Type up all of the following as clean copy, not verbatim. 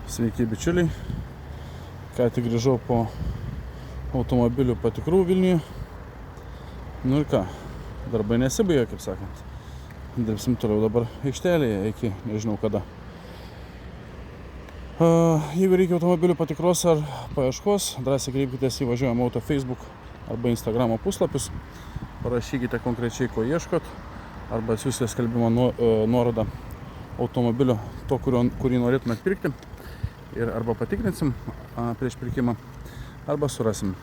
Sveiki bičiuliai, ką tik grįžau po automobilių patikrų Vilniuje. Nu ir ką, darbai nesibaigia, kaip sakant. Dirbsim toliau dabar aikštelėje iki nežinau kada. Jeigu reikia automobilių patikros ar paieškos, drąsiai kreipkitės į Važiuojam Auto Facebook arba Instagramo puslapius. Parašykite konkrečiai, ko ieškot, arba siūsite skelbimo nuorodą automobilio, to, kurį norėtumėt pirkti. Ir arba patikrinsim prieš pirkimą, arba surasim.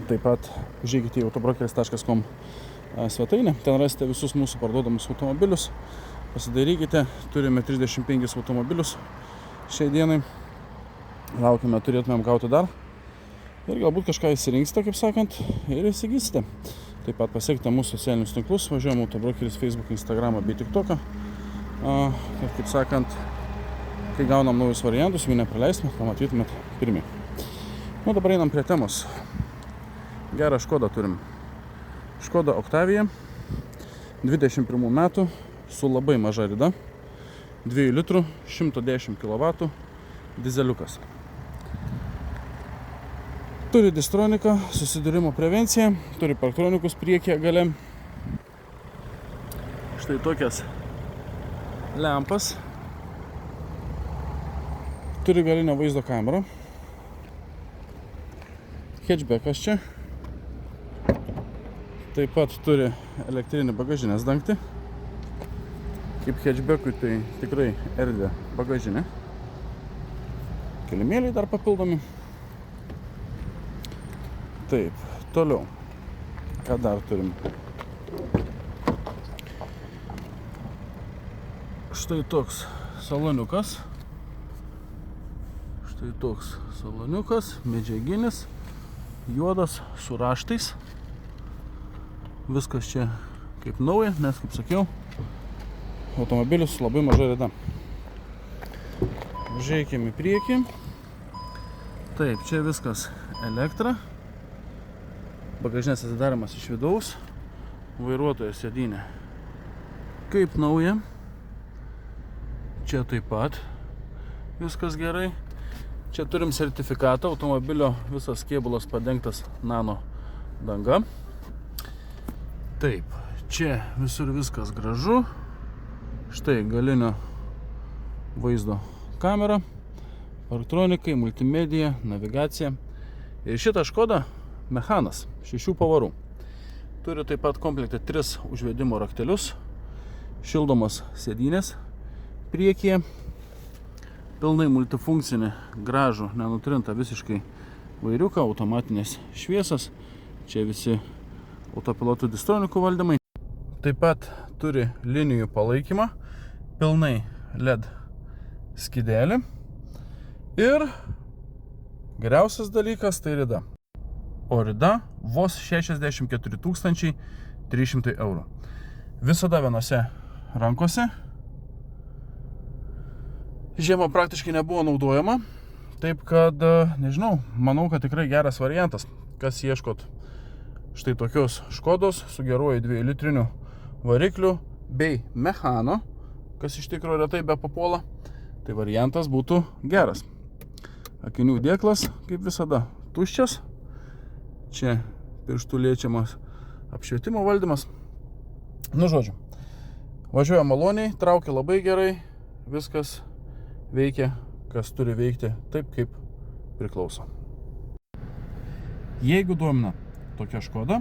Taip pat užeikite į autobrokeris.com svetainę, ten rasite visus mūsų parduodamus automobilius. Pasidairykite, turime 35 automobilius šiai dienai. Laukime, turėtumėm gauti dar. Ir galbūt kažką įsirinksite, kaip sakant, ir įsigysite. Taip pat pasiekite mūsų socialinius tinklus, Važiuojam Autobrokeris, Facebook, Instagramą bei TikToką. Ir kaip sakant, kai gaunam naujus variantus, jų nepraleisime, pamatytumėt pirmi. Nu, dabar einam prie temos. Gerą Škodą turim. Škoda Octavia, 21 metų, su labai maža rida, 2 litrų, 110 kW, dizeliukas. Turi distroniką, susidūrimo prevenciją, turi parktronikus priekyje gale. Štai tokias lempas. Turi galinę vaizdo kamerą. Hatchbackas čia. Taip pat turi elektrinį bagažinės dangtį. Kaip hatchbackui, tai tikrai erdvė bagažinė. Kilimėliai dar papildomi. Taip, toliau. Ką dar turim? Štai toks saloniukas. Tai toks saloniukas, medžiaginis, juodas, su raštais. Viskas čia kaip nauja, nes, kaip sakiau, automobilis su labai maža rida. Užeikim į priekį. Taip, čia viskas elektra. Bagažinės atidarimas iš vidaus. Vairuotojo sėdynė kaip nauja. Čia taip pat viskas gerai. Čia turim sertifikatą, automobilio visas kėbulas padengtas nano danga. Taip, čia visur viskas gražu. Štai galinio vaizdo kamera, parktronikai, multimedija, navigacija. Ir šitą Škoda mechanas, 6 pavarų. Turi taip pat komplekte 3 užvedimo raktelius, šildomos sėdynės priekyje. Pilnai multifunkcinį, gražų, nenutrintą visiškai vairiuką, automatinės šviesas. Čia visi autopilotų distronikų valdymai. Taip pat turi linijų palaikymą, pilnai LED skydelį. Ir geriausias dalykas tai rida. O rida vos 64 300 eurų. Visada vienose rankose. Žiemą praktiškai nebuvo naudojama, taip kad, nežinau, manau, kad tikrai geras variantas. Kas ieškot štai tokios Škodos su geruoju 2 litriniu varikliu bei mechano, kas iš tikrųjų retai be papuola, tai variantas būtų geras. Akinių dėklas, kaip visada, tuščias. Čia pirštų liečiamas apšvietimo valdymas. Nu, žodžiu, važiuoja maloniai, traukia labai gerai, viskas veikia, kas turi veikti taip, kaip priklauso. Jeigu domina tokia Škoda,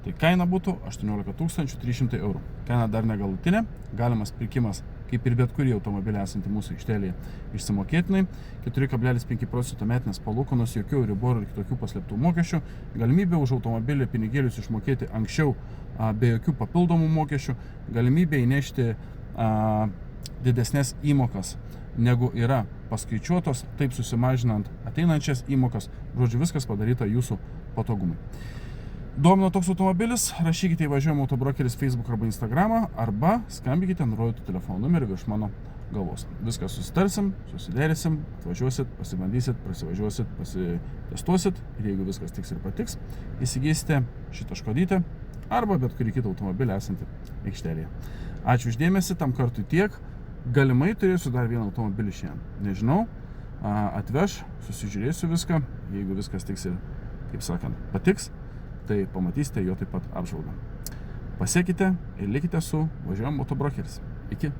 tai kaina būtų 18 300 eurų. Kaina dar negalutinė, galimas pirkimas, kaip ir bet kurį automobilį esantį mūsų aikštelėje, išsimokėtinai, 4,5% metinės palūkanos, jokių Euribor ir kitokių paslėptų mokesčių, galimybė už automobilį pinigėlius išmokėti anksčiau be jokių papildomų mokesčių, galimybė įnešti didesnės įmokas negu yra paskaičiuotos, taip susimažinant ateinančias įmokas. Žodžiu, viskas padaryta jūsų patogumui. Domina toks automobilis, rašykite į Važiuojam Autobrokeris Facebook arba Instagramą, arba skambinkite nurodytų telefono numerį virš mano galvos. Viską susitarsim, susidėrysim, atvažiuosit, pasibandysit, prasivažiuosit, pasitestuosit ir jeigu viskas tiks ir patiks, įsigysite šitą Škodytę arba bet kurį kitą automobilį esantį aikštelėje. Ačiū už dėmesį, tam kartui tiek. Galimai turėsiu dar vieną automobilį šiandien. Nežinau, atveš, susižiūrėsiu viską. Jeigu viskas tiks ir, kaip sakant, patiks, tai pamatysite jo taip pat apžvalgą. Pasiekite ir likite su Važiuojam Autobrokeris. Iki.